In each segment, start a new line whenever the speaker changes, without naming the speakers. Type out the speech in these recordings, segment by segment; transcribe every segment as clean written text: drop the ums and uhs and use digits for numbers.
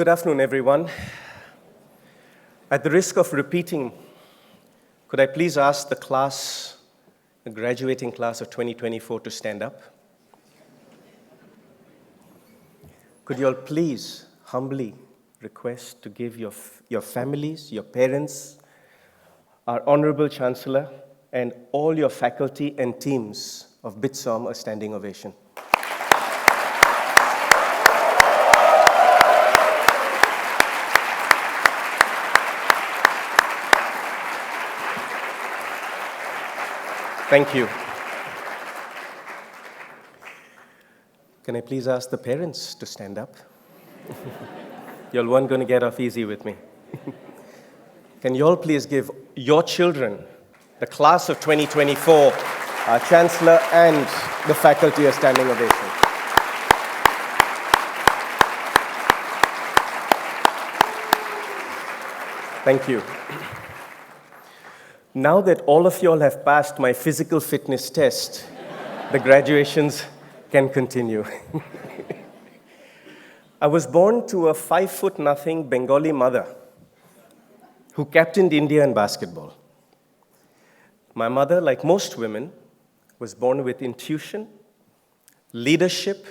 Good afternoon, everyone. At the risk of repeating, could I please ask the graduating class of 2024 to stand up? Could you all please humbly request to give your families, your parents, our Honorable Chancellor, and all your faculty and teams of BITSoM a standing ovation. Thank you. Can I please ask the parents to stand up? You all weren't going to get off easy with me. Can you all please give your children, the class of 2024, our Chancellor and the faculty a standing ovation? Thank you. Now that all of you all have passed my physical fitness test, the graduations can continue. I was born to a 5'0" Bengali mother who captained India in basketball. My mother, like most women, was born with intuition, leadership,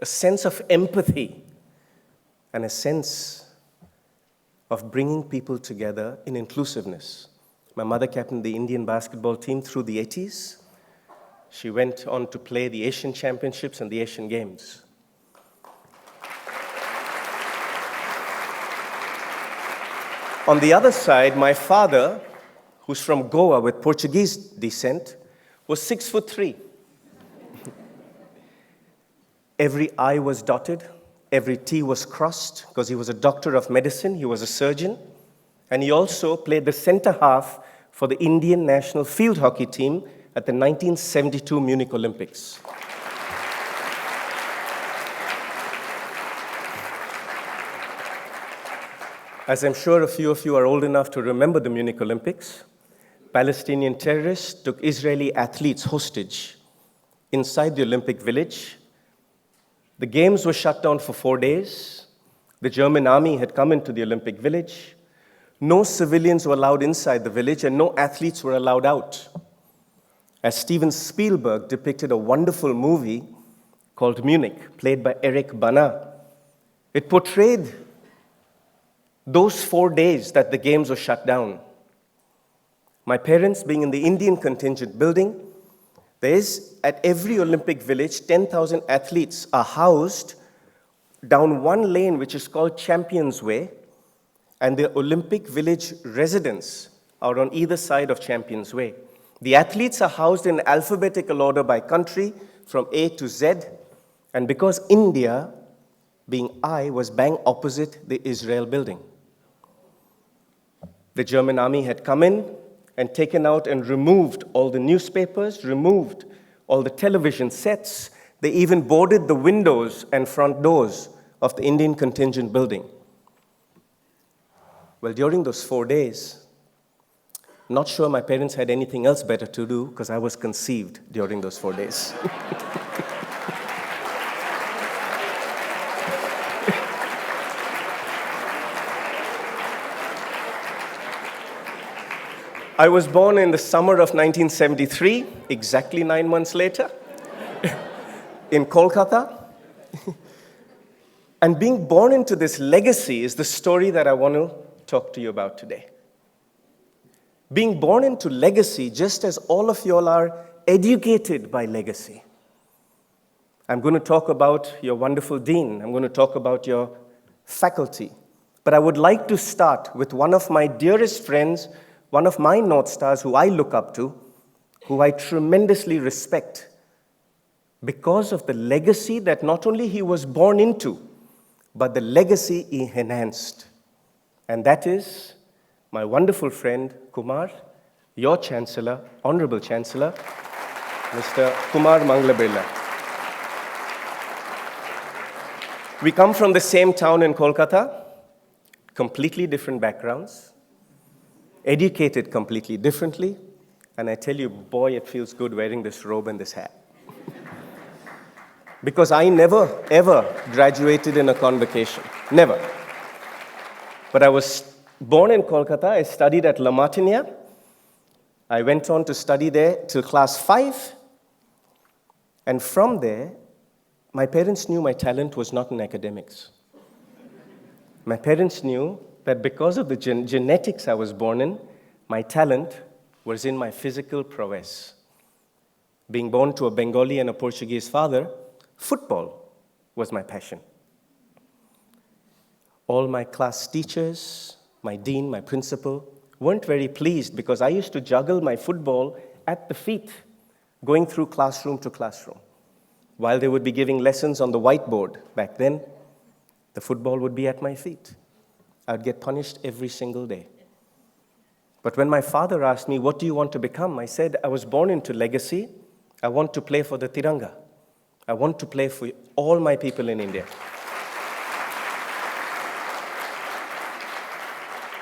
a sense of empathy, and a sense of bringing people together in inclusiveness. My mother captained the Indian basketball team through the 80s. She went on to play the Asian Championships and the Asian Games. On the other side, my father, who's from Goa with Portuguese descent, was 6'3". Every I was dotted, every T was crossed, because he was a doctor of medicine, he was a surgeon, and he also played the center half for the Indian national field hockey team at the 1972 Munich Olympics. As I'm sure a few of you are old enough to remember the Munich Olympics, Palestinian terrorists took Israeli athletes hostage inside the Olympic Village. The games were shut down for 4 days. The German army had come into the Olympic Village. No civilians were allowed inside the village, and no athletes were allowed out. As Steven Spielberg depicted a wonderful movie called Munich, played by Eric Bana, it portrayed those 4 days that the games were shut down. My parents, being in the Indian contingent building, there is, at every Olympic village, 10,000 athletes are housed down one lane, which is called Champions Way, and the Olympic Village residents are on either side of Champions Way. The athletes are housed in alphabetical order by country, from A to Z, and because India, being I, was bang opposite the Israel building. The German army had come in and taken out and removed all the newspapers, removed all the television sets. They even boarded the windows and front doors of the Indian contingent building. Well, during those 4 days, not sure my parents had anything else better to do because I was conceived during those 4 days. I was born in the summer of 1973, exactly 9 months later, in Kolkata. And being born into this legacy is the story that I want to talk to you about today. Being born into legacy, just as all of you all are educated by legacy. I'm going to talk about your wonderful dean. I'm going to talk about your faculty. But I would like to start with one of my dearest friends, one of my North Stars who I look up to, who I tremendously respect because of the legacy that not only he was born into, but the legacy he enhanced. And that is my wonderful friend, Kumar, your Chancellor, Honorable Chancellor, Mr. Kumar Mangalabella. We come from the same town in Kolkata, completely different backgrounds, educated completely differently, and I tell you, boy, it feels good wearing this robe and this hat. Because I never, ever graduated in a convocation. Never. But I was born in Kolkata. I studied at La Martiniere. I went on to study there till class 5. And from there, my parents knew my talent was not in academics. My parents knew that because of the genetics I was born in, my talent was in my physical prowess. Being born to a Bengali and a Portuguese father, football was my passion. All my class teachers, my dean, my principal, weren't very pleased because I used to juggle my football at the feet, going through classroom to classroom. While they would be giving lessons on the whiteboard back then, the football would be at my feet. I would get punished every single day. But when my father asked me, what do you want to become? I said, I was born into legacy. I want to play for the Tiranga. I want to play for all my people in India.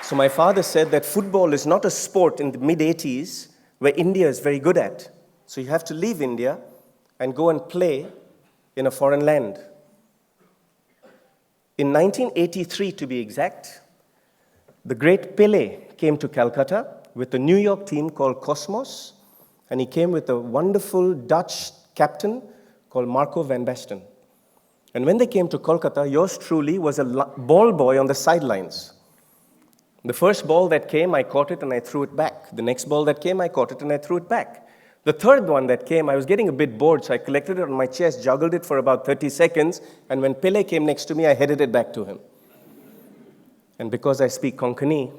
So my father said that football is not a sport in the mid-80s where India is very good at. So you have to leave India and go and play in a foreign land. In 1983, to be exact, the great Pele came to Calcutta with a New York team called Cosmos, and he came with a wonderful Dutch captain called Marco van Basten. And when they came to Kolkata, yours truly was a ball boy on the sidelines. The first ball that came, I caught it and I threw it back. The next ball that came, I caught it and I threw it back. The third one that came, I was getting a bit bored, so I collected it on my chest, juggled it for about 30 seconds, and when Pele came next to me, I headed it back to him. And because I speak Konkani,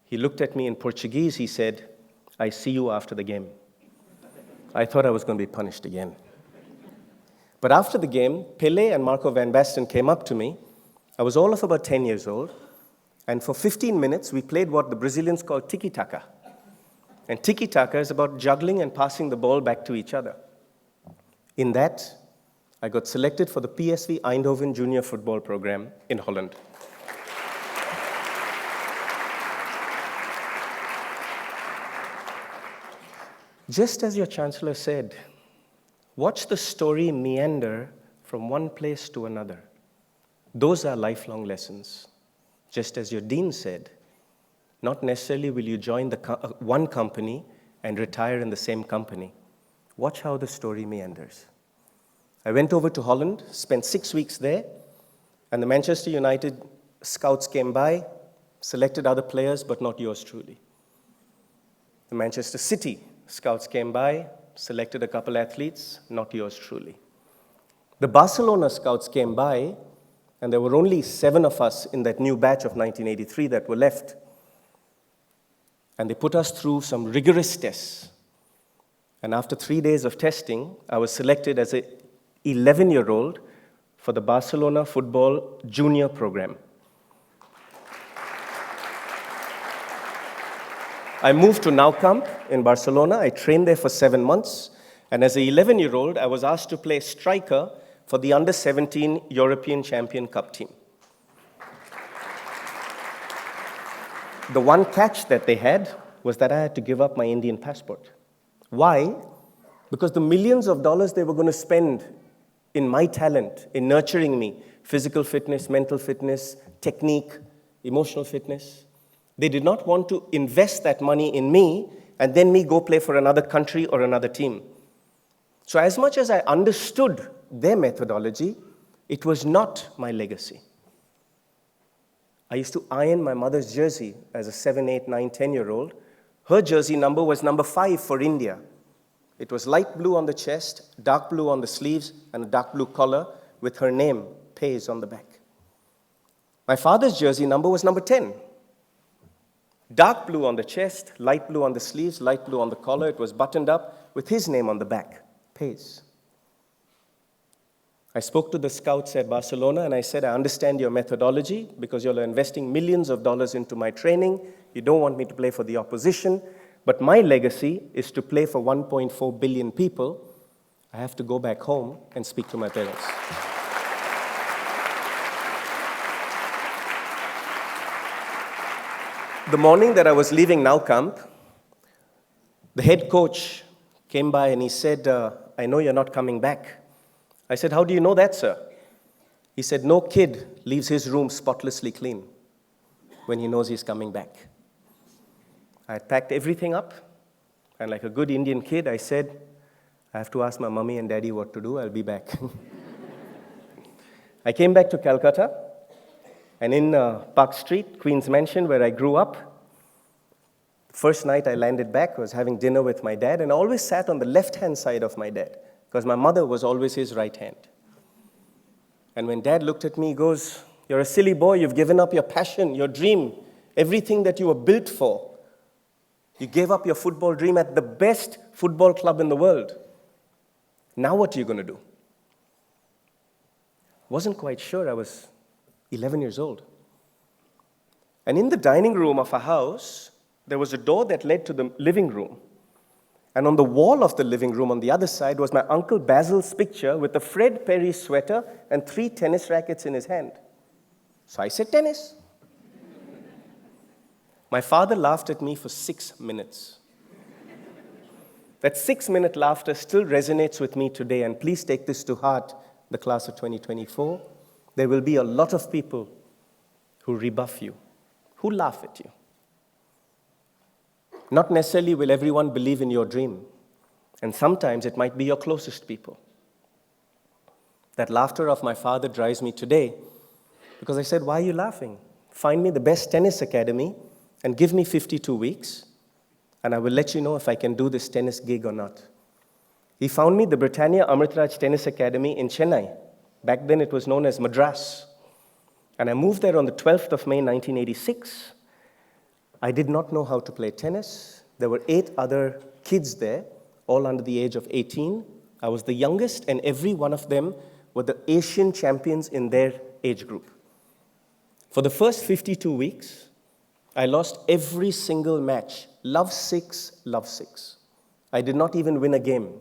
he looked at me in Portuguese, he said, I see you after the game. I thought I was going to be punished again. But after the game, Pele and Marco van Basten came up to me. I was all of about 10 years old, and for 15 minutes, we played what the Brazilians call tiki-taka. And tiki-taka is about juggling and passing the ball back to each other. In that, I got selected for the PSV Eindhoven junior football program in Holland. Just as your chancellor said, watch the story meander from one place to another. Those are lifelong lessons. Just as your dean said, not necessarily will you join one company and retire in the same company. Watch how the story meanders. I went over to Holland, spent 6 weeks there, and the Manchester United scouts came by, selected other players, but not yours truly. The Manchester City scouts came by, selected a couple athletes, not yours truly. The Barcelona scouts came by, and there were only 7 of us in that new batch of 1983 that were left. And they put us through some rigorous tests. And after 3 days of testing, I was selected as an 11-year-old for the Barcelona football junior program. I moved to Nou Camp in Barcelona. I trained there for 7 months. And as an 11-year-old, I was asked to play striker for the Under-17 European Champion Cup team. The one catch that they had was that I had to give up my Indian passport. Why? Because the millions of dollars they were going to spend in my talent, in nurturing me, physical fitness, mental fitness, technique, emotional fitness, they did not want to invest that money in me and then me go play for another country or another team. So as much as I understood their methodology, it was not my legacy. I used to iron my mother's jersey as a 7, 8, 9, 10-year-old. Her jersey number was number 5 for India. It was light blue on the chest, dark blue on the sleeves, and a dark blue collar with her name, Paes, on the back. My father's jersey number was number 10. Dark blue on the chest, light blue on the sleeves, light blue on the collar. It was buttoned up with his name on the back, Paes. I spoke to the scouts at Barcelona and I said, I understand your methodology because you're investing millions of dollars into my training. You don't want me to play for the opposition. But my legacy is to play for 1.4 billion people. I have to go back home and speak to my parents. The morning that I was leaving Nou Camp, the head coach came by and he said, I know you're not coming back. I said, how do you know that, sir? He said, no kid leaves his room spotlessly clean. when he knows he's coming back. I had packed everything up, and like a good Indian kid, I said, I have to ask my mommy and daddy what to do, I'll be back. I came back to Calcutta, and in Park Street, Queen's Mansion, where I grew up, the first night I landed back, I was having dinner with my dad, and I always sat on the left-hand side of my dad, because my mother was always his right hand. And when Dad looked at me, he goes, "You're a silly boy, you've given up your passion, your dream, everything that you were built for. You gave up your football dream at the best football club in the world. Now what are you going to do?" Wasn't quite sure. I was 11 years old. And in the dining room of our house, there was a door that led to the living room. And on the wall of the living room on the other side was my Uncle Basil's picture with a Fred Perry sweater and 3 tennis rackets in his hand. So I said, "Tennis." My father laughed at me for 6 minutes. That 6-minute laughter still resonates with me today, and please take this to heart, the class of 2024. There will be a lot of people who rebuff you, who laugh at you. Not necessarily will everyone believe in your dream, and sometimes it might be your closest people. That laughter of my father drives me today because I said, "Why are you laughing? Find me the best tennis academy and give me 52 weeks, and I will let you know if I can do this tennis gig or not." He found me the Britannia Amritraj Tennis Academy in Chennai. Back then it was known as Madras. And I moved there on the 12th of May, 1986. I did not know how to play tennis. There were 8 other kids there, all under the age of 18. I was the youngest, and every one of them were the Asian champions in their age group. For the first 52 weeks, I lost every single match. Love 6, love 6. I did not even win a game.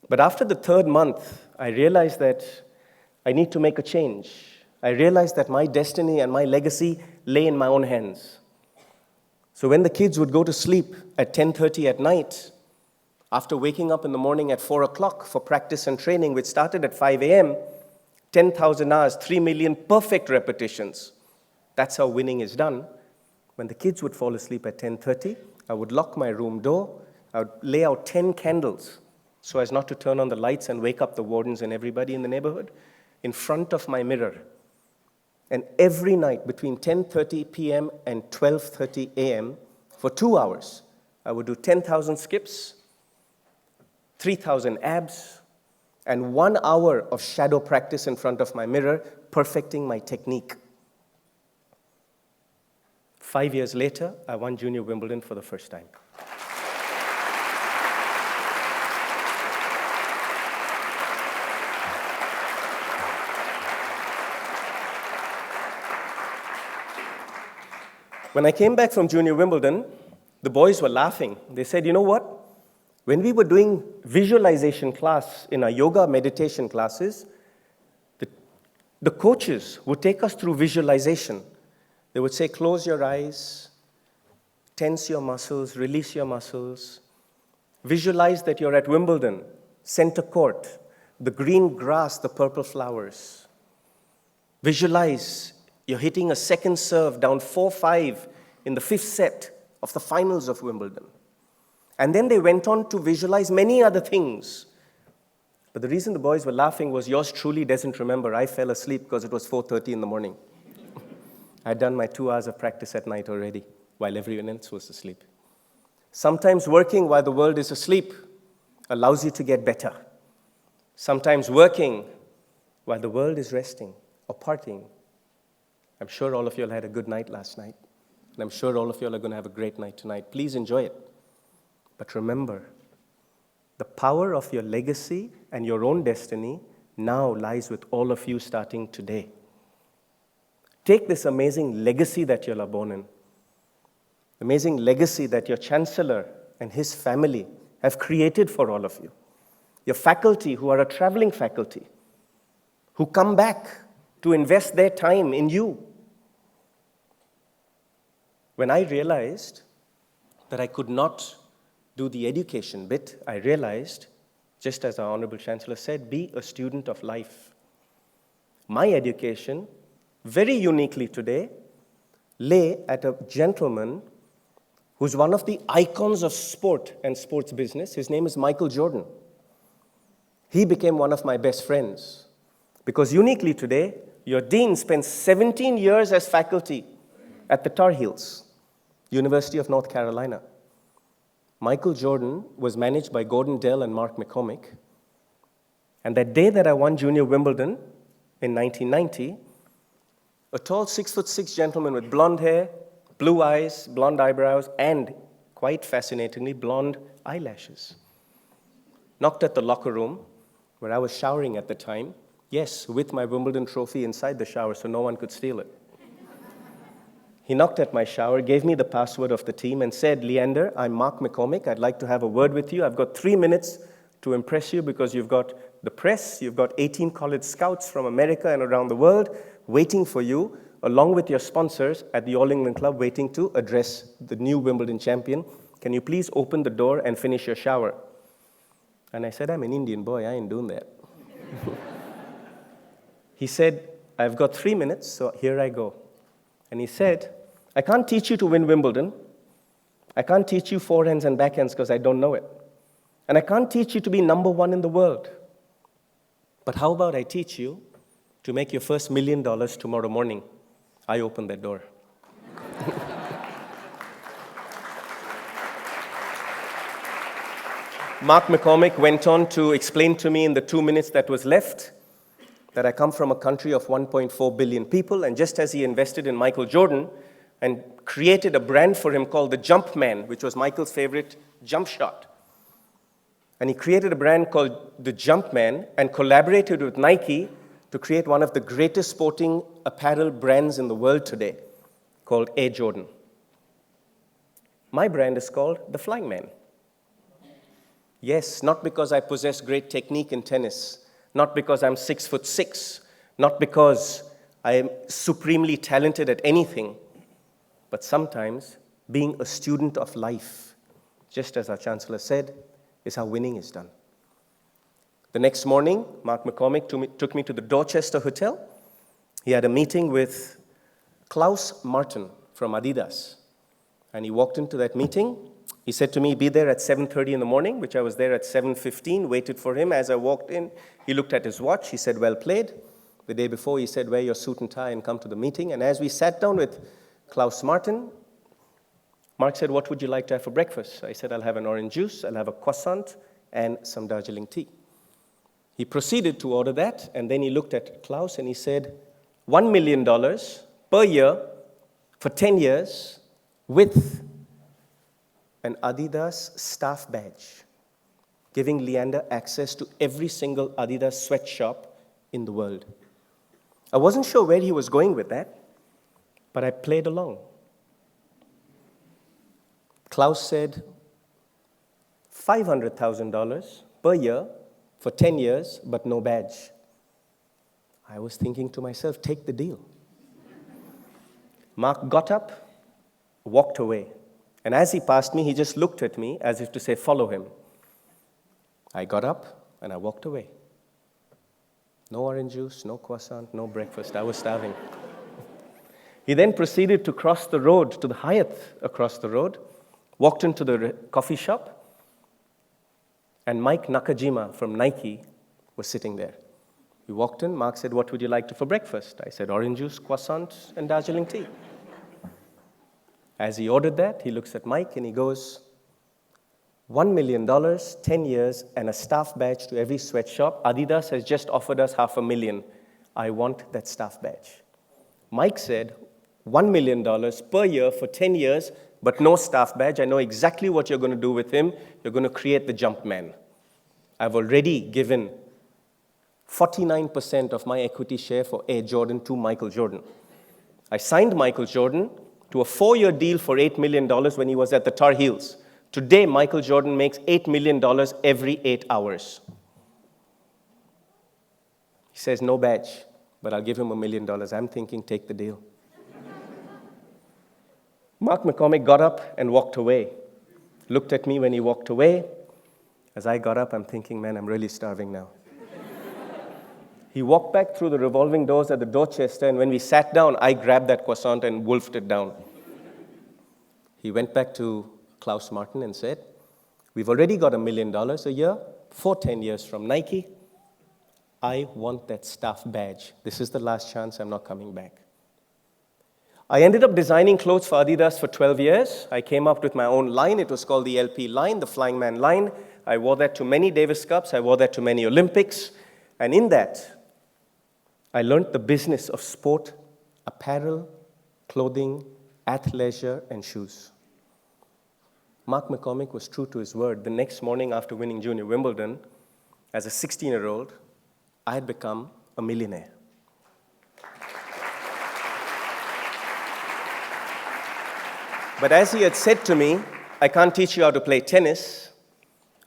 But after the 3rd month, I realized that I need to make a change. I realized that my destiny and my legacy lay in my own hands. So when the kids would go to sleep at 10:30 at night, after waking up in the morning at 4 o'clock for practice and training, which started at 5 a.m., 10,000 hours, 3 million perfect repetitions. That's how winning is done. When the kids would fall asleep at 10:30, I would lock my room door. I would lay out 10 candles so as not to turn on the lights and wake up the wardens and everybody in the neighborhood in front of my mirror. And every night between 10:30 p.m. and 12:30 a.m., for 2 hours, I would do 10,000 skips, 3,000 abs, and 1 hour of shadow practice in front of my mirror, perfecting my technique. 5 years later, I won Junior Wimbledon for the first time. When I came back from Junior Wimbledon, the boys were laughing. They said, "You know what? When we were doing visualization class in our yoga meditation classes, the coaches would take us through visualization. They would say, close your eyes, tense your muscles, release your muscles. Visualize that you're at Wimbledon, center court, the green grass, the purple flowers. Visualize you're hitting a second serve down 4-5 in the 5th set of the finals of Wimbledon." And then they went on to visualize many other things. But the reason the boys were laughing was yours truly doesn't remember. I fell asleep because it was 4:30 in the morning. I'd done my 2 hours of practice at night already, while everyone else was asleep. Sometimes working while the world is asleep allows you to get better. Sometimes working while the world is resting or partying. I'm sure all of you all had a good night last night, and I'm sure all of you all are going to have a great night tonight. Please enjoy it. But remember, the power of your legacy and your own destiny now lies with all of you starting today. Take this amazing legacy that you're born in, amazing legacy that your chancellor and his family have created for all of you. Your faculty who are a traveling faculty, who come back to invest their time in you. When I realized that I could not do the education bit, I realized, just as our Honorable Chancellor said, be a student of life. My education, very uniquely today, lay at a gentleman who's one of the icons of sport and sports business. His name is Michael Jordan. He became one of my best friends because uniquely today, your dean spent 17 years as faculty at the Tar Heels, University of North Carolina. Michael Jordan was managed by Gordon Dell and Mark McCormick. And that day that I won Junior Wimbledon in 1990, a tall 6'6" gentleman with blonde hair, blue eyes, blonde eyebrows, and, quite fascinatingly, blonde eyelashes, knocked at the locker room where I was showering at the time, yes, with my Wimbledon trophy inside the shower so no one could steal it. He knocked at my shower, gave me the password of the team, and said, "Leander, I'm Mark McCormick. I'd like to have a word with you. I've got 3 minutes to impress you because you've got the press, you've got 18 college scouts from America and around the world waiting for you, along with your sponsors at the All England Club waiting to address the new Wimbledon champion. Can you please open the door and finish your shower?" And I said, "I'm an Indian boy. I ain't doing that." He said, "I've got 3 minutes, so here I go." And he said, "I can't teach you to win Wimbledon. I can't teach you forehands and backhands because I don't know it. And I can't teach you to be number one in the world. But how about I teach you to make your first $1 million tomorrow morning?" I opened that door. Mark McCormick went on to explain to me in the 2 minutes that was left that I come from a country of 1.4 billion people, and just as he invested in Michael Jordan and created a brand for him called the Jumpman, which was Michael's favorite jump shot, and he created a brand called the Jumpman and collaborated with Nike to create one of the greatest sporting apparel brands in the world today, called Air Jordan. My brand is called the Flying Man. Yes, not because I possess great technique in tennis, not because I'm 6'6", not because I am supremely talented at anything, but sometimes being a student of life, just as our Chancellor said, is how winning is done. The next morning, Mark McCormick took me to the Dorchester Hotel. He had a meeting with Klaus Martin from Adidas. And he walked into that meeting. He said to me, "Be there at 7:30 in the morning," which I was there at 7:15, waited for him. As I walked in, he looked at his watch. He said, "Well played." The day before, he said, "Wear your suit and tie and come to the meeting." And as we sat down with Klaus Martin, Mark said, "What would you like to have for breakfast?" I said, "I'll have an orange juice, I'll have a croissant, and some Darjeeling tea." He proceeded to order that, and then he looked at Klaus and he said, $1 million per year for 10 years with an Adidas staff badge, giving Leander access to every single Adidas sweatshop in the world. I wasn't sure where he was going with that, but I played along. Klaus said, $500,000 per year for 10 years, but no badge. I was thinking to myself, take the deal. Mark got up, walked away. And as he passed me, he just looked at me as if to say, follow him. I got up and I walked away. No orange juice, no croissant, no breakfast. I was starving. He then proceeded to cross the road to the Hyatt across the road, walked into the coffee shop, and Mike Nakajima from Nike was sitting there. We walked in. Mark said, "What would you like for breakfast?" I said, "Orange juice, croissant, and Darjeeling tea." As he ordered that, he looks at Mike and he goes, $1 million, 10 years, and a staff badge to every sweatshop. Adidas has just offered us $500,000. I want that staff badge. Mike said, $1 million per year for 10 years, but no staff badge. I know exactly what you're going to do with him. You're going to create the Jumpman. I've already given 49% of my equity share for Air Jordan to Michael Jordan. I signed Michael Jordan to a 4-year deal for $8 million when he was at the Tar Heels. Today, Michael Jordan makes $8 million every 8 hours. He says, no badge, but I'll give him $1 million. I'm thinking, take the deal. Mark McCormick got up and walked away. Looked at me when he walked away. As I got up, I'm thinking, man, I'm really starving now. He walked back through the revolving doors at the Dorchester, and when we sat down, I grabbed that croissant and wolfed it down. He went back to Klaus Martin and said, we've already got $1 million a year for 10 years from Nike. I want that staff badge. This is the last chance. I'm not coming back. I ended up designing clothes for Adidas for 12 years. I came up with my own line. It was called the LP line, the Flying Man line. I wore that to many Davis Cups. I wore that to many Olympics. And in that, I learned the business of sport, apparel, clothing, athleisure, and shoes. Mark McCormick was true to his word. The next morning after winning Junior Wimbledon, as a 16-year-old, I had become a millionaire. But as he had said to me, I can't teach you how to play tennis.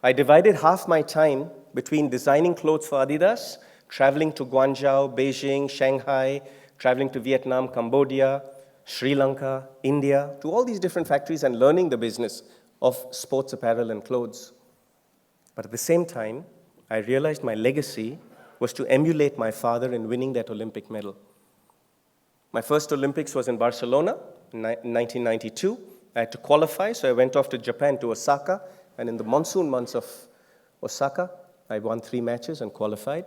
I divided half my time between designing clothes for Adidas, traveling to Guangzhou, Beijing, Shanghai, traveling to Vietnam, Cambodia, Sri Lanka, India, to all these different factories and learning the business of sports apparel and clothes. But at the same time, I realized my legacy was to emulate my father in winning that Olympic medal. My first Olympics was in Barcelona in 1992. I had to qualify, so I went off to Japan, to Osaka, and in the monsoon months of Osaka, I won 3 matches and qualified.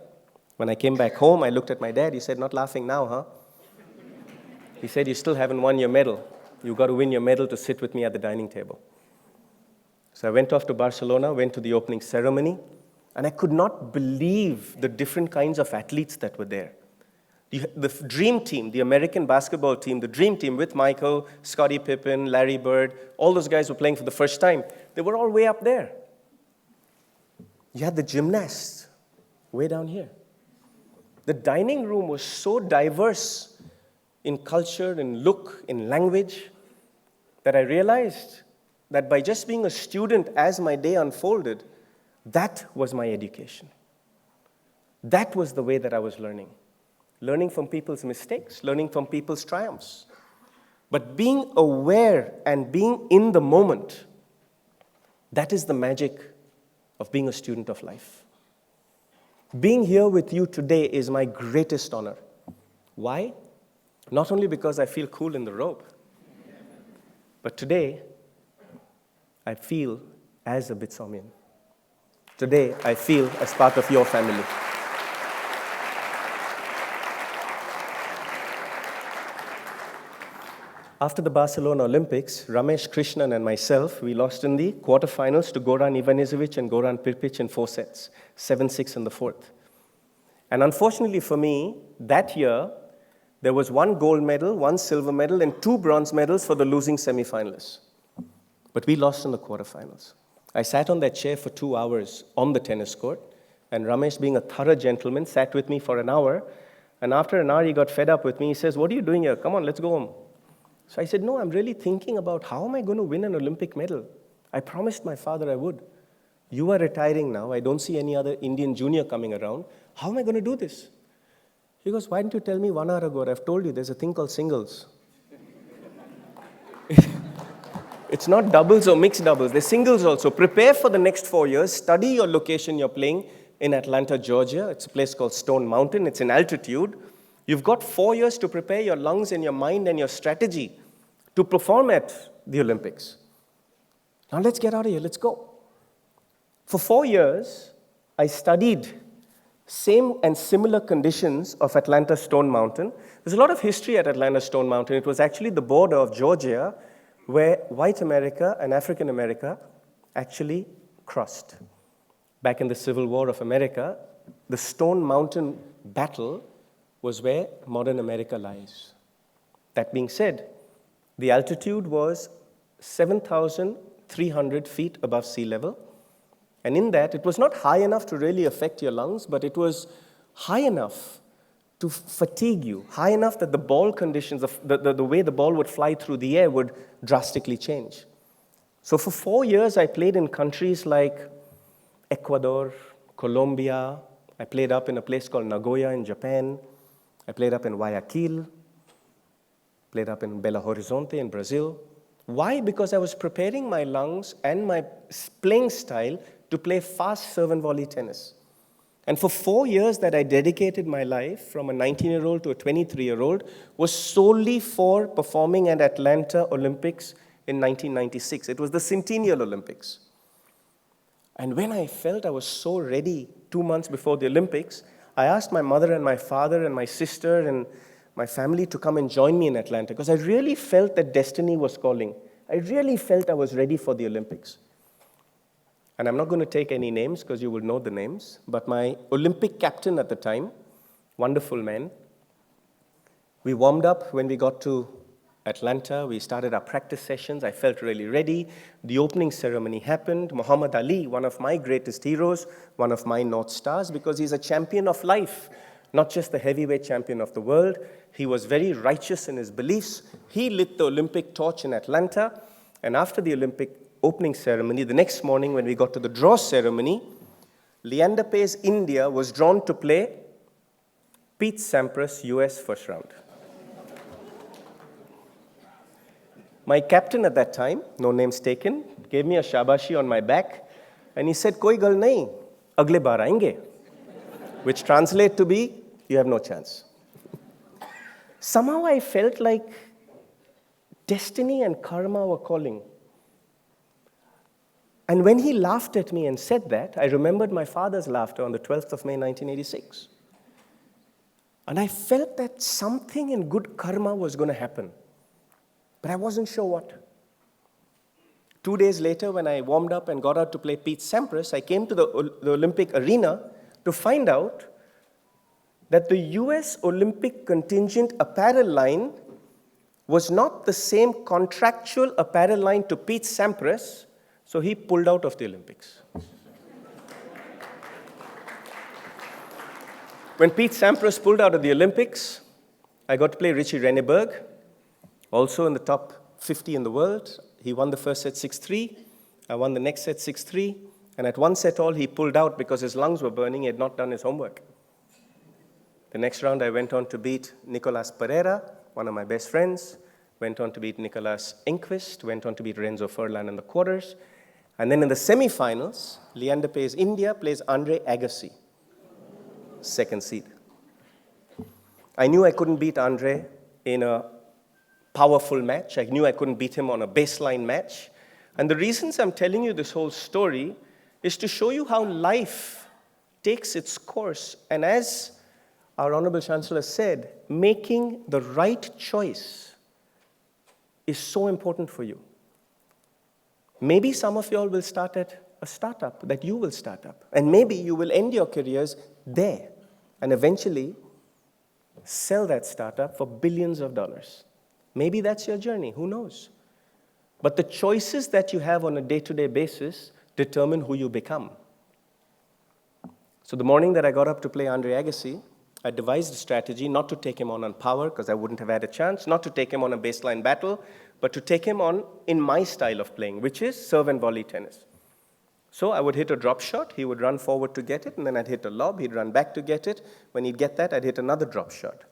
When I came back home, I looked at my dad. He said, "Not laughing now, huh?" He said, "You still haven't won your medal. You've got to win your medal to sit with me at the dining table." So I went off to Barcelona, went to the opening ceremony, and I could not believe the different kinds of athletes that were there. The dream team, the American basketball team, the dream team with Michael, Scottie Pippen, Larry Bird, all those guys were playing for the first time. They were all way up there. You had the gymnasts way down here. The dining room was so diverse in culture, in look, in language, that I realized that by just being a student as my day unfolded, that was my education. That was the way that I was learning. Learning from people's mistakes, learning from people's triumphs. But being aware and being in the moment, that is the magic of being a student of life. Being here with you today is my greatest honor. Why? Not only because I feel cool in the robe, but today, I feel as a BITSomian. Today, I feel as part of your family. After the Barcelona Olympics, Ramesh Krishnan and myself, we lost in the quarterfinals to Goran Ivanisevic and Goran Pirpic in 4 sets, 7-6 in the 4th. And unfortunately for me, that year, there was 1 gold medal, 1 silver medal, and 2 bronze medals for the losing semifinalists. But we lost in the quarterfinals. I sat on that chair for 2 hours on the tennis court, and Ramesh, being a thorough gentleman, sat with me for an hour. And after an hour, he got fed up with me. He says, "What are you doing here? Come on, let's go home." So I said, "No, I'm really thinking about how am I going to win an Olympic medal? I promised my father I would. You are retiring now. I don't see any other Indian junior coming around. How am I going to do this?" He goes, "Why didn't you tell me 1 hour ago? I've told you there's a thing called singles." It's not doubles or mixed doubles. There's singles also. Prepare for the next 4 years. Study your location you're playing in Atlanta, Georgia. It's a place called Stone Mountain. It's in altitude. You've got 4 years to prepare your lungs and your mind and your strategy to perform at the Olympics. Now let's get out of here. Let's go. For 4 years, I studied same and similar conditions of Atlanta Stone Mountain. There's a lot of history at Atlanta Stone Mountain. It was actually the border of Georgia where white America and African America actually crossed. Back in the Civil War of America, the Stone Mountain battle was where modern America lies. That being said, the altitude was 7,300 feet above sea level. And in that, it was not high enough to really affect your lungs, but it was high enough to fatigue you, high enough that the ball conditions, the way the ball would fly through the air would drastically change. So for 4 years, I played in countries like Ecuador, Colombia. I played up in a place called Nagoya in Japan. I played up in Guayaquil, played up in Belo Horizonte in Brazil. Why? Because I was preparing my lungs and my playing style to play fast serve and volley tennis. And for 4 years that I dedicated my life, from a 19-year-old to a 23-year-old, was solely for performing at Atlanta Olympics in 1996. It was the Centennial Olympics. And when I felt I was so ready 2 months before the Olympics, I asked my mother and my father and my sister and my family to come and join me in Atlanta, because I really felt that destiny was calling. I really felt I was ready for the Olympics. And I'm not going to take any names because you will know the names, but my Olympic captain at the time, wonderful man, we warmed up when we got to Atlanta. We started our practice sessions. I felt really ready. The opening ceremony happened. Muhammad Ali, one of my greatest heroes, one of my North Stars, because he's a champion of life, not just the heavyweight champion of the world. He was very righteous in his beliefs. He lit the Olympic torch in Atlanta, and after the Olympic opening ceremony, the next morning when we got to the draw ceremony, Leander Paes, India, was drawn to play Pete Sampras, US first round. My captain at that time, no names taken, gave me a shabashi on my back, and he said, "Koi gal nahi, agle baar aayenge," which translate to be, "You have no chance." Somehow I felt like destiny and karma were calling. And when he laughed at me and said that, I remembered my father's laughter on the 12th of May, 1986. And I felt that something in good karma was going to happen. But I wasn't sure what. 2 days later, when I warmed up and got out to play Pete Sampras, I came to the Olympic arena to find out that the US Olympic contingent apparel line was not the same contractual apparel line to Pete Sampras, so he pulled out of the Olympics. When Pete Sampras pulled out of the Olympics, I got to play Richie Renneberg, also in the top 50 in the world. He won the first set 6-3. I won the next set 6-3. And at one set all, he pulled out because his lungs were burning. He had not done his homework. The next round, I went on to beat Nicolas Pereira, one of my best friends. Went on to beat Nicolas Enquist. Went on to beat Renzo Furlan in the quarters. And then in the semifinals, Leander Paes, India, plays Andre Agassi, second seed. I knew I couldn't beat Andre in a powerful match. I knew I couldn't beat him on a baseline match. And the reasons I'm telling you this whole story is to show you how life takes its course. And as our Honorable Chancellor said, making the right choice is so important for you. Maybe some of you all will start at a startup that you will start up. And maybe you will end your careers there and eventually sell that startup for billions of dollars. Maybe that's your journey, who knows? But the choices that you have on a day-to-day basis determine who you become. So the morning that I got up to play Andre Agassi, I devised a strategy not to take him on power, because I wouldn't have had a chance, not to take him on a baseline battle, but to take him on in my style of playing, which is serve and volley tennis. So I would hit a drop shot, he would run forward to get it, and then I'd hit a lob, he'd run back to get it. When he'd get that, I'd hit another drop shot.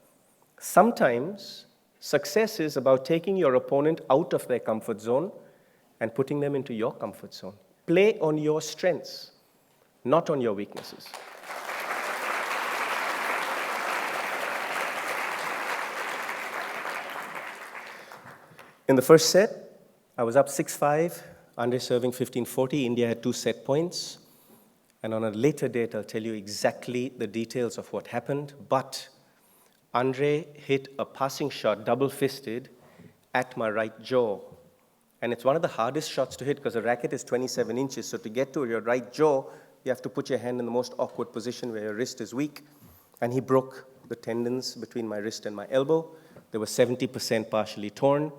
Sometimes success is about taking your opponent out of their comfort zone and putting them into your comfort zone. Play on your strengths, not on your weaknesses. In the first set, I was up 6-5, Andre serving 15-40. India had 2 set points. And on a later date, I'll tell you exactly the details of what happened. But Andre hit a passing shot, double-fisted, at my right jaw. And it's one of the hardest shots to hit because the racket is 27 inches. So to get to your right jaw, you have to put your hand in the most awkward position where your wrist is weak. And he broke the tendons between my wrist and my elbow. They were 70% partially torn.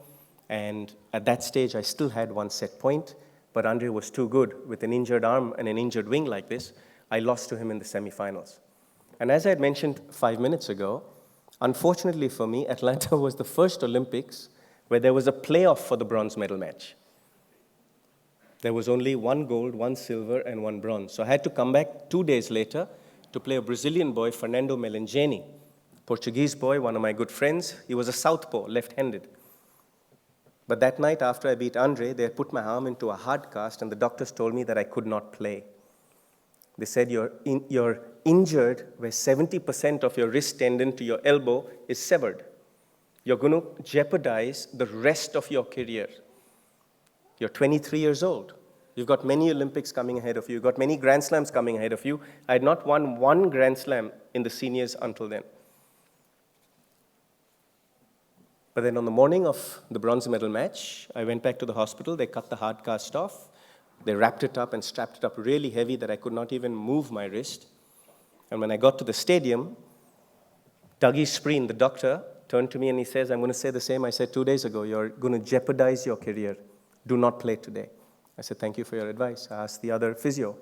And at that stage, I still had 1 set point, but Andre was too good. With an injured arm and an injured wing like this, I lost to him in the semifinals. And as I had mentioned 5 minutes ago, unfortunately for me, Atlanta was the first Olympics where there was a playoff for the bronze medal match. There was only 1 gold, 1 silver, and 1 bronze. So I had to come back 2 days later to play a Brazilian boy, Fernando Melangeni, Portuguese boy, one of my good friends. He was a southpaw, left-handed. But that night, after I beat Andre, they had put my arm into a hard cast, and the doctors told me that I could not play. They said, your injured where 70% of your wrist tendon to your elbow is severed. You're going to jeopardize the rest of your career. You're 23 years old. You've got many Olympics coming ahead of you. You've got many Grand Slams coming ahead of you. I had not won one Grand Slam in the seniors until then. But then on the morning of the bronze medal match, I went back to the hospital. They cut the hard cast off. They wrapped it up and strapped it up really heavy that I could not even move my wrist. And when I got to the stadium, Dougie Spreen, the doctor, turned to me and he says, I'm going to say the same I said 2 days ago. You're going to jeopardize your career. Do not play today. I said, thank you for your advice. I asked the other physio.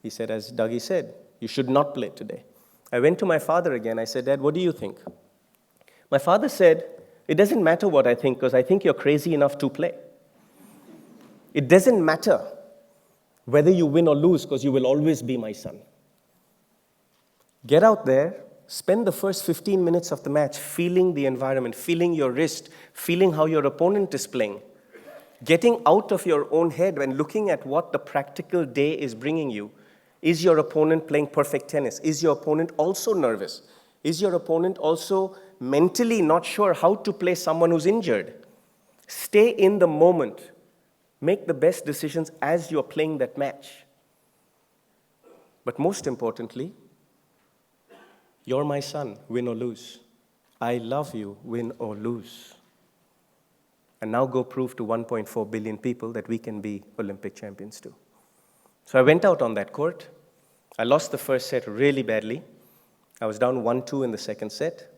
He said, as Dougie said, you should not play today. I went to my father again. I said, Dad, what do you think? My father said, it doesn't matter what I think because I think you're crazy enough to play. It doesn't matter whether you win or lose because you will always be my son. Get out there, spend the first 15 minutes of the match feeling the environment, feeling your wrist, feeling how your opponent is playing. Getting out of your own head and looking at what the practical day is bringing you. Is your opponent playing perfect tennis? Is your opponent also nervous? Is your opponent also mentally not sure how to play someone who's injured? Stay in the moment. Make the best decisions as you're playing that match. But most importantly, you're my son, win or lose. I love you, win or lose. And now go prove to 1.4 billion people that we can be Olympic champions too. So I went out on that court. I lost the first set really badly. I was down 1-2 in the second set.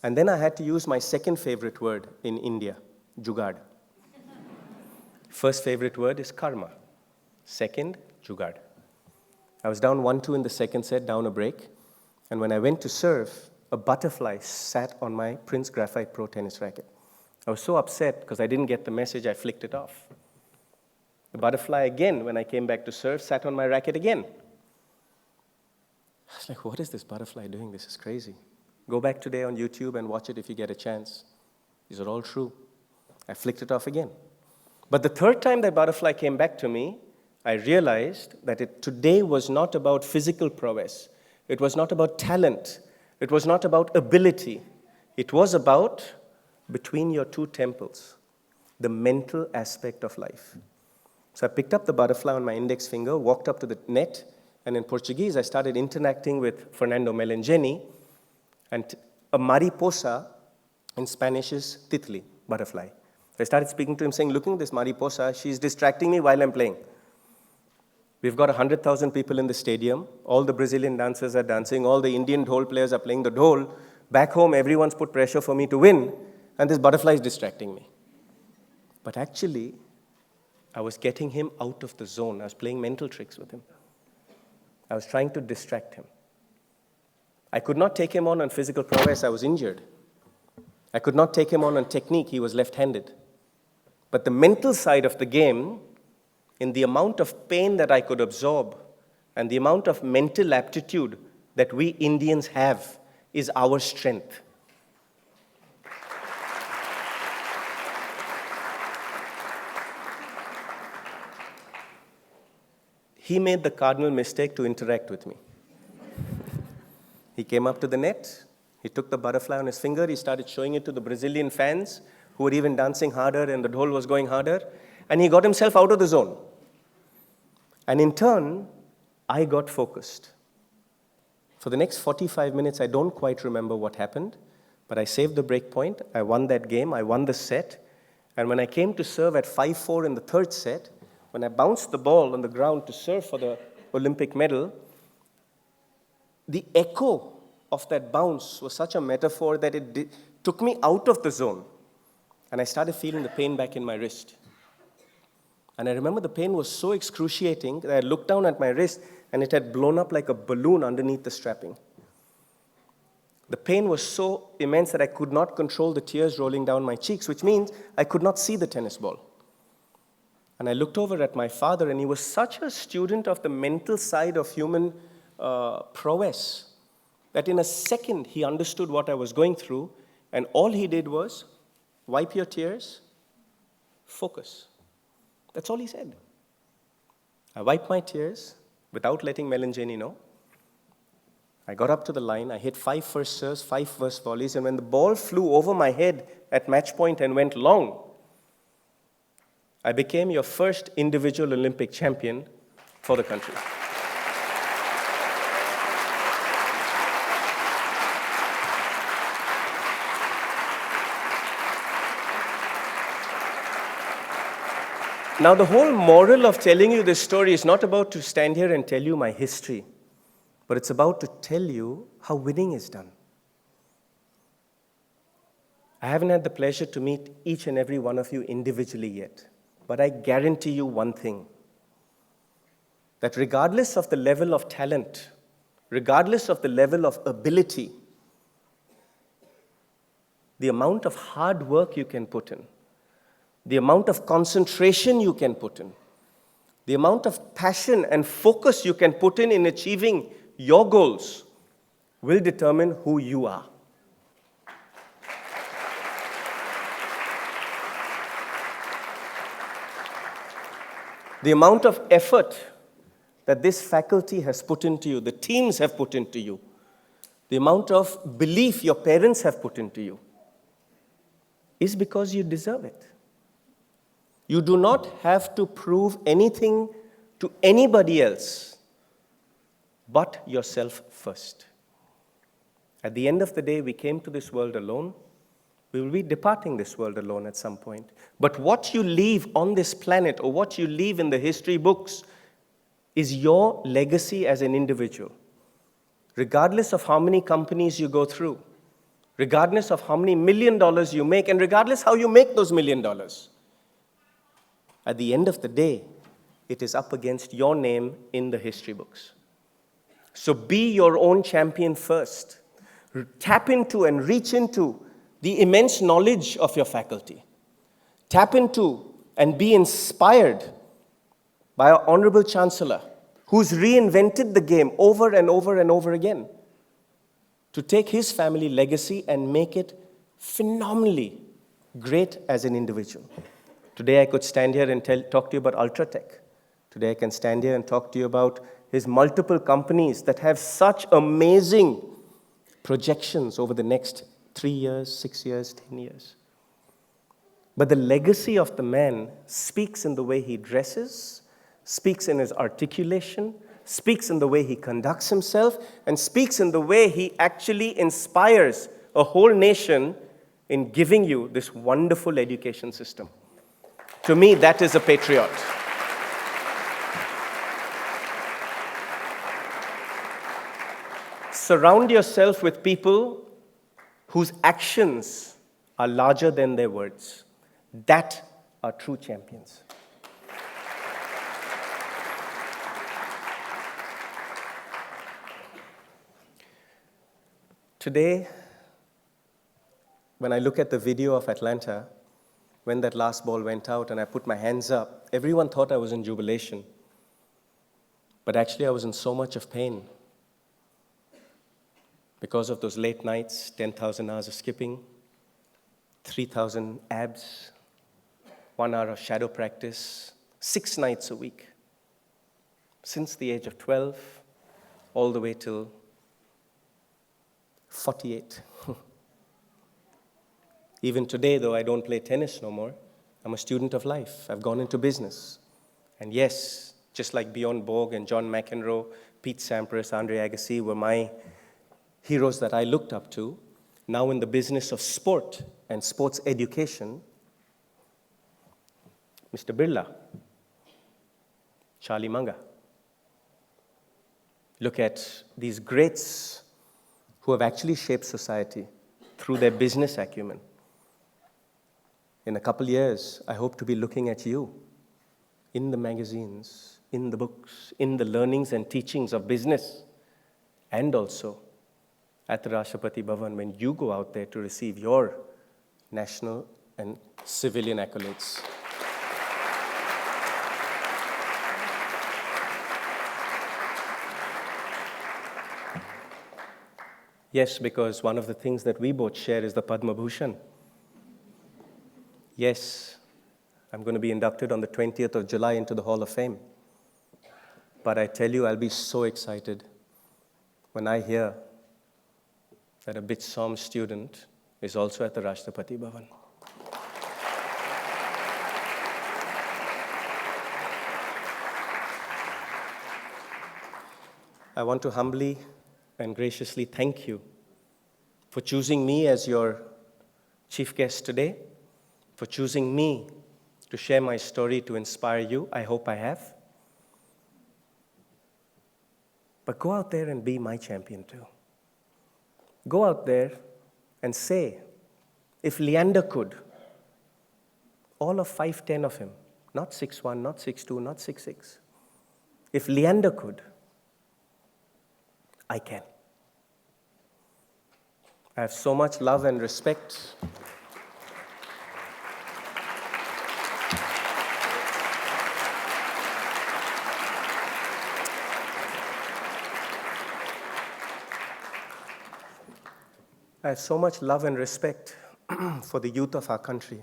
And then I had to use my second favorite word in India, jugaad. First favorite word is karma. Second, jugaad. I was down 1-2 in the second set, down a break. And when I went to serve, a butterfly sat on my Prince Graphite Pro tennis racket. I was so upset because I didn't get the message, I flicked it off. The butterfly again, when I came back to serve, sat on my racket again. I was like, what is this butterfly doing? This is crazy. Go back today on YouTube and watch it if you get a chance. These are all true. I flicked it off again. But the third time that butterfly came back to me, I realized that today was not about physical prowess. It was not about talent. It was not about ability. It was about between your two temples, the mental aspect of life. So I picked up the butterfly on my index finger, walked up to the net, and in Portuguese, I started interacting with Fernando Melangeni, and a mariposa in Spanish is titli, butterfly. I started speaking to him saying, look at this mariposa, she's distracting me while I'm playing. We've got 100,000 people in the stadium. All the Brazilian dancers are dancing. All the Indian dhol players are playing the dhol. Back home, everyone's put pressure for me to win, and this butterfly is distracting me. But actually, I was getting him out of the zone. I was playing mental tricks with him. I was trying to distract him. I could not take him on physical prowess. I was injured. I could not take him on technique. He was left-handed. But the mental side of the game, in the amount of pain that I could absorb and the amount of mental aptitude that we Indians have, is our strength. He made the cardinal mistake to interact with me. He came up to the net, he took the butterfly on his finger, he started showing it to the Brazilian fans who were even dancing harder and the dhol was going harder, and he got himself out of the zone. And in turn, I got focused. For the next 45 minutes, I don't quite remember what happened, but I saved the break point, I won that game, I won the set, and when I came to serve at 5-4 in the third set, when I bounced the ball on the ground to serve for the Olympic medal, the echo of that bounce was such a metaphor that it took me out of the zone. And I started feeling the pain back in my wrist. And I remember the pain was so excruciating that I looked down at my wrist and it had blown up like a balloon underneath the strapping. The pain was so immense that I could not control the tears rolling down my cheeks, which means I could not see the tennis ball. And I looked over at my father, and he was such a student of the mental side of human prowess that in a second he understood what I was going through, and all he did was wipe your tears, focus. That's all he said. I wiped my tears without letting Melangeni know. I got up to the line, I hit 5 first serves, 5 first volleys, and when the ball flew over my head at match point and went long, I became your first individual Olympic champion for the country. Now, the whole moral of telling you this story is not about to stand here and tell you my history, but it's about to tell you how winning is done. I haven't had the pleasure to meet each and every one of you individually yet, but I guarantee you one thing, that regardless of the level of talent, regardless of the level of ability, the amount of hard work you can put in, the amount of concentration you can put in, the amount of passion and focus you can put in achieving your goals will determine who you are. The amount of effort that this faculty has put into you, the teams have put into you, the amount of belief your parents have put into you, is because you deserve it. You do not have to prove anything to anybody else but yourself first. At the end of the day, we came to this world alone. We will be departing this world alone at some point. But what you leave on this planet or what you leave in the history books is your legacy as an individual. Regardless of how many companies you go through, regardless of how many $1 million you make, and regardless how you make those $1 million, at the end of the day, it is up against your name in the history books. So be your own champion first. Tap into and reach into the immense knowledge of your faculty. Tap into and be inspired by our Honorable Chancellor, who's reinvented the game over and over and over again to take his family legacy and make it phenomenally great as an individual. Today I could stand here and talk to you about Ultratech. Today I can stand here and talk to you about his multiple companies that have such amazing projections over the next 3 years, 6 years, 10 years. But the legacy of the man speaks in the way he dresses, speaks in his articulation, speaks in the way he conducts himself, and speaks in the way he actually inspires a whole nation in giving you this wonderful education system. To me, that is a patriot. Surround yourself with people whose actions are larger than their words. That are true champions. Today, when I look at the video of Atlanta, when that last ball went out and I put my hands up, everyone thought I was in jubilation. But actually, I was in so much of pain because of those late nights, 10,000 hours of skipping, 3,000 abs, 1 hour of shadow practice, 6 nights a week, since the age of 12, all the way till 48. Even today, though I don't play tennis no more, I'm a student of life. I've gone into business. And yes, just like Bjorn Borg and John McEnroe, Pete Sampras, Andre Agassi were my heroes that I looked up to. Now in the business of sport and sports education, Mr. Birla, Charlie Munger. Look at these greats who have actually shaped society through their business acumen. In a couple years, I hope to be looking at you in the magazines, in the books, in the learnings and teachings of business, and also at the Rashtrapati Bhavan when you go out there to receive your national and civilian accolades. Yes, because one of the things that we both share is the Padma Bhushan. Yes, I'm going to be inducted on the 20th of July into the Hall of Fame. But I tell you, I'll be so excited when I hear that a BITSoM student is also at the Rashtrapati Bhavan. I want to humbly and graciously thank you for choosing me as your chief guest today, for choosing me to share my story to inspire you. I hope I have. But go out there and be my champion too. Go out there and say, if Leander could, all of 5'10" of him, not 6'1", not 6'2", not 6'6", if Leander could, I can. I have so much love and respect. I have so much love and respect for the youth of our country,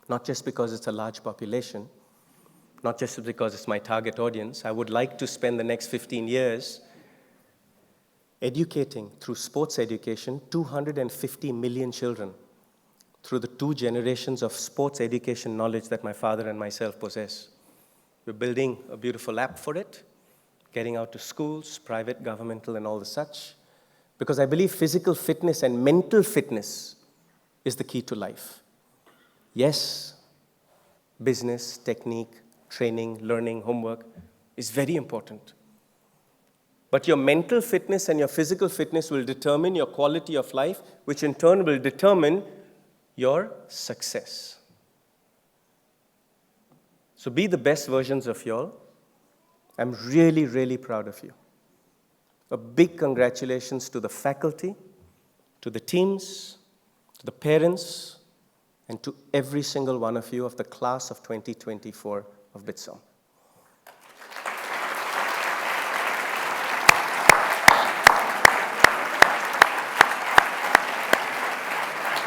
not just because it's a large population, not just because it's my target audience. I would like to spend the next 15 years educating, through sports education, 250 million children through the 2 generations of sports education knowledge that my father and myself possess. We're building a beautiful app for it, getting out to schools, private, governmental, and all the such, because I believe physical fitness and mental fitness is the key to life. Yes, business, technique, training, learning, homework is very important. But your mental fitness and your physical fitness will determine your quality of life, which in turn will determine your success. So be the best versions of y'all. I'm really, really proud of you. A big congratulations to the faculty, to the teams, to the parents, and to every single one of you of the class of 2024 of BITSoM.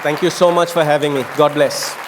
Thank you so much for having me. God bless.